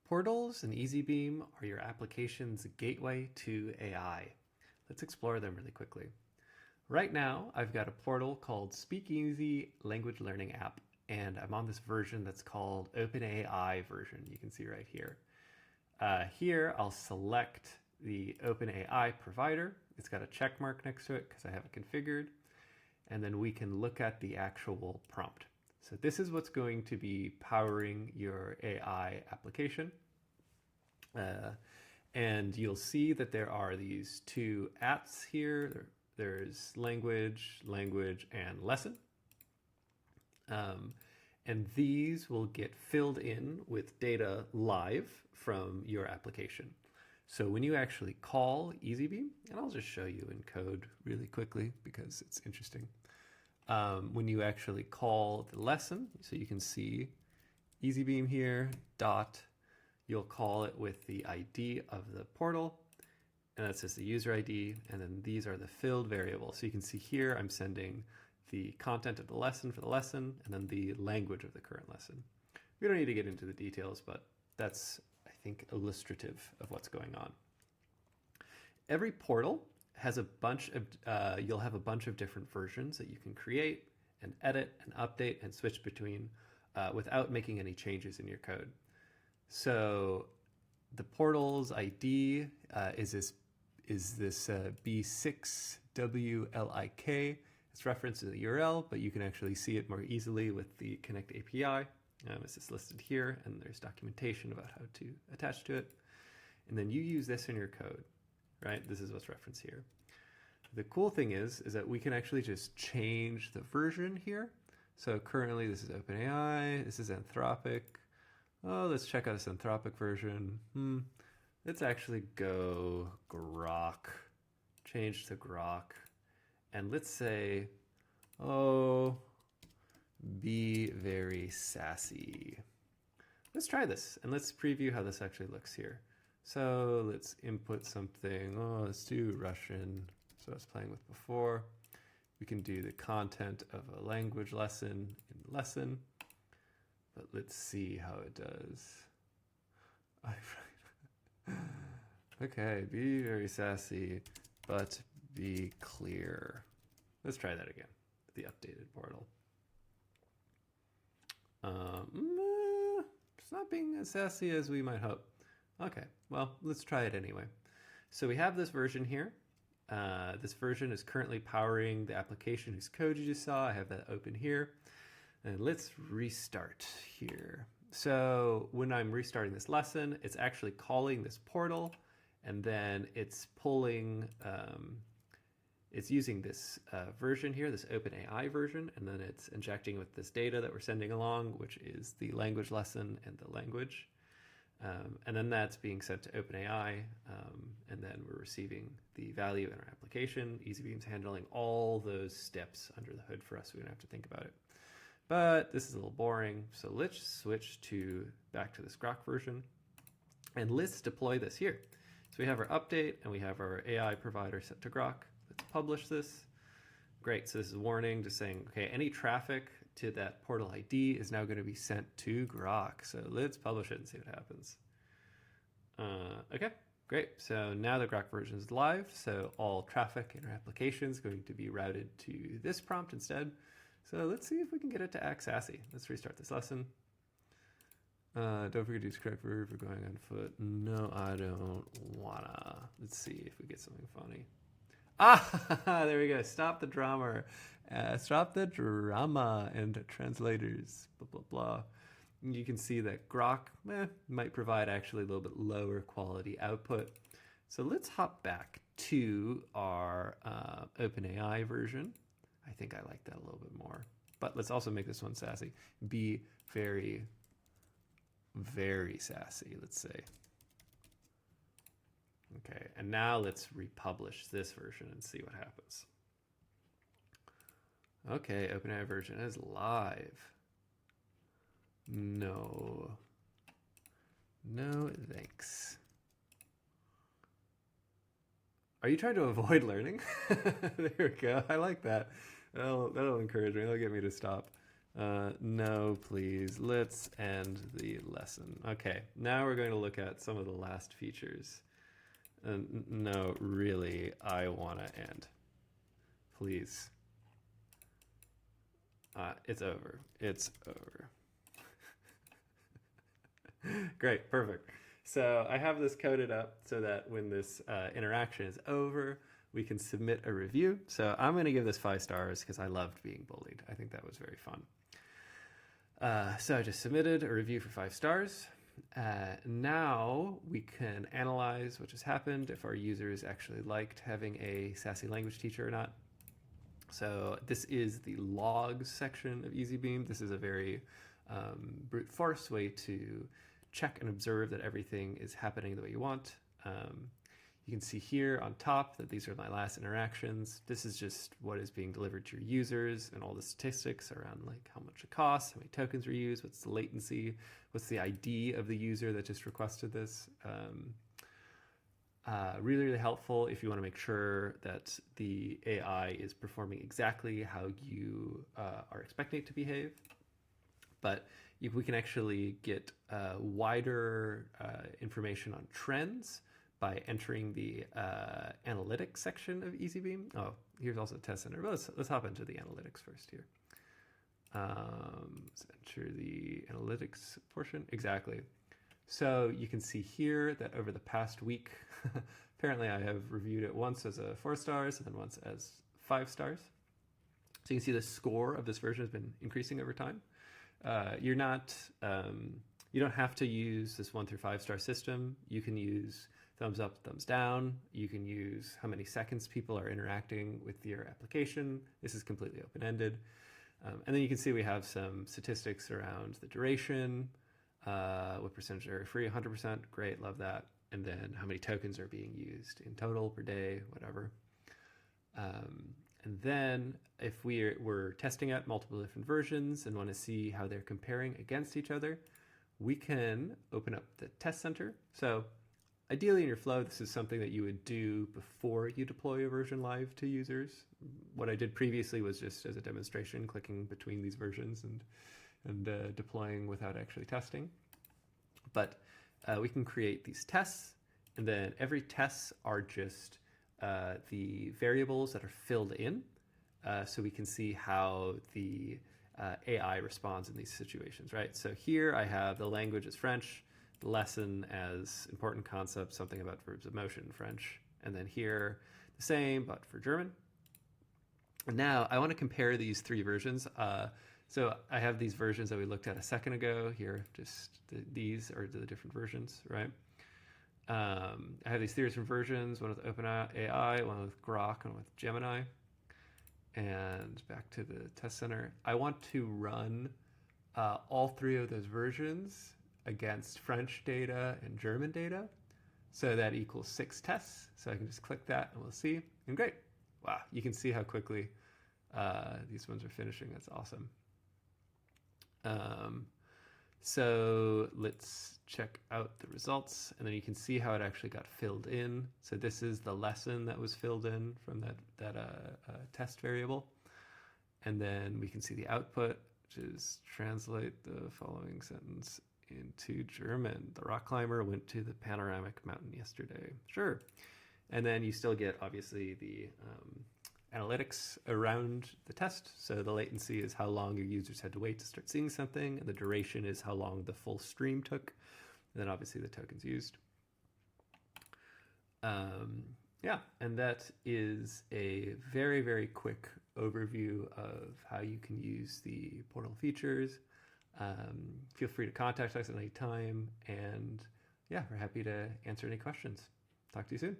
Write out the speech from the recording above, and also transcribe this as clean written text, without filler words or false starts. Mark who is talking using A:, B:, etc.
A: Portals and Easybeam are your application's gateway to AI. Let's explore them really quickly. Right now, I've got a portal called Speakeasy Language Learning App, and I'm on this version that's called OpenAI version. You can see right here. Here, I'll select the OpenAI provider. It's got a check mark next to it because I have it configured. And then we can look at the actual prompt. So this is what's going to be powering your AI application. And you'll see that there are these two ats here. There's language, and lesson. And these will get filled in with data live from your application. So when you actually call Easybeam, and I'll just show you in code really quickly because it's interesting. When you actually call the lesson, so you can see Easybeam here, you'll call it with the ID of the portal, and that's just the user ID, and then these are the filled variables. So you can see here, I'm sending the content of the lesson for the lesson, and then the language of the current lesson. We don't need to get into the details, but that's, I think, illustrative of what's going on. Every portal has a bunch of, you'll have a bunch of different versions that you can create and edit and update and switch between without making any changes in your code. So the portal's ID is this B6WLIK. It's referenced in the URL, but you can actually see it more easily with the Connect API. It's just listed here, and there's documentation about how to attach to it. And then you use this in your code, right? This is what's referenced here. The cool thing is that we can actually just change the version here. So currently this is OpenAI, this is Anthropic. Oh, let's check out this Anthropic version. Let's actually go Grok, change to Grok. And let's say, oh, be very sassy. Let's try this and let's preview how this actually looks here. So let's input something. Oh, let's do Russian. So I was playing with before. We can do the content of a language lesson in lesson, but let's see how it does. Okay, be very sassy, but be clear. Let's try that again, the updated portal. It's not being as sassy as we might hope. Okay, well, let's try it anyway. So we have this version here. This version is currently powering the application whose code you just saw. I have that open here. And let's restart here. So when I'm restarting this lesson, it's actually calling this portal, and then it's pulling, it's using this version here, this OpenAI version, and then it's injecting with this data that we're sending along, which is the language lesson and the language. And then that's being sent to OpenAI, and then we're receiving the value in our application. Easybeam's handling all those steps under the hood for us. We don't have to think about it. But this is a little boring, so let's switch back to this Grok version, and let's deploy this here. So we have our update, and we have our AI provider set to Grok. Let's publish this. Great, so this is a warning just saying, okay, any traffic to that portal ID is now going to be sent to Grok. So let's publish it and see what happens. Okay, great. So now the Grok version is live. So all traffic in our application is going to be routed to this prompt instead. So let's see if we can get it to act sassy. Let's restart this lesson. Don't forget to use correct verb for going on foot. No, I don't wanna. Let's see if we get something funny. Ah, there we go. Stop the drama. Stop the drama and translators, blah, blah, blah. You can see that Grok might provide actually a little bit lower quality output. So let's hop back to our OpenAI version. I think I like that a little bit more. But let's also make this one sassy. Be very, very sassy, let's say. Okay, and now let's republish this version and see what happens. Okay, OpenAI version is live. No. No, thanks. Are you trying to avoid learning? There we go. I like that. That'll encourage me. That'll get me to stop. No, please. Let's end the lesson. Okay, now we're going to look at some of the last features. No, really, I want to end. Please. It's over. It's over. Great, perfect. So I have this coded up so that when this interaction is over, we can submit a review. So I'm going to give this 5 stars because I loved being bullied. I think that was very fun. So I just submitted a review for 5 stars. Now we can analyze what just happened, if our users actually liked having a sassy language teacher or not. So this is the logs section of Easybeam. This is a very brute force way to check and observe that everything is happening the way you want. You can see here on top that these are my last interactions. This is just what is being delivered to your users and all the statistics around like how much it costs, how many tokens were used, what's the latency, what's the ID of the user that just requested this. Really, really helpful if you want to make sure that the AI is performing exactly how you are expecting it to behave. But if we can actually get wider information on trends by entering the analytics section of Easybeam. Oh, here's also a test center. But let's hop into the analytics first here. Let's enter the analytics portion. Exactly. So you can see here that over the past week, apparently I have reviewed it once as a 4 stars and then once as 5 stars. So you can see the score of this version has been increasing over time. You don't have to use this 1 through 5 star system. You can use thumbs up, thumbs down. You can use how many seconds people are interacting with your application. This is completely open-ended. And then you can see we have some statistics around the duration, what percentage are free, 100%, great, love that. And then how many tokens are being used in total per day, whatever. And then if we're testing out multiple different versions and want to see how they're comparing against each other, we can open up the test center. So ideally in your flow, this is something that you would do before you deploy a version live to users. What I did previously was just as a demonstration, clicking between these versions and deploying without actually testing. But we can create these tests, and then every tests are just the variables that are filled in, so we can see how the AI responds in these situations, right? So here I have the language as French, the lesson as important concepts, something about verbs of motion in French, and then here the same, but for German. And now I want to compare these 3 versions. So I have these versions that we looked at a second ago here, just these are the different versions, right? I have these 3 different versions, one with OpenAI, one with Grok, and one with Gemini. And back to the test center. I want to run all 3 of those versions against French data and German data. So that equals 6 tests. So I can just click that and we'll see. And great. Wow, you can see how quickly these ones are finishing. That's awesome. So let's check out the results, and then you can see how it actually got filled in. So this is the lesson that was filled in from that test variable. And then we can see the output, which is translate the following sentence into German. The rock climber went to the panoramic mountain yesterday. Sure. And then you still get, obviously, the analytics around the test. So the latency is how long your users had to wait to start seeing something, and the duration is how long the full stream took, and then obviously the tokens used. Yeah, and that is a very, very quick overview of how you can use the portal features. Feel free to contact us at any time, and yeah, we're happy to answer any questions. Talk to you soon.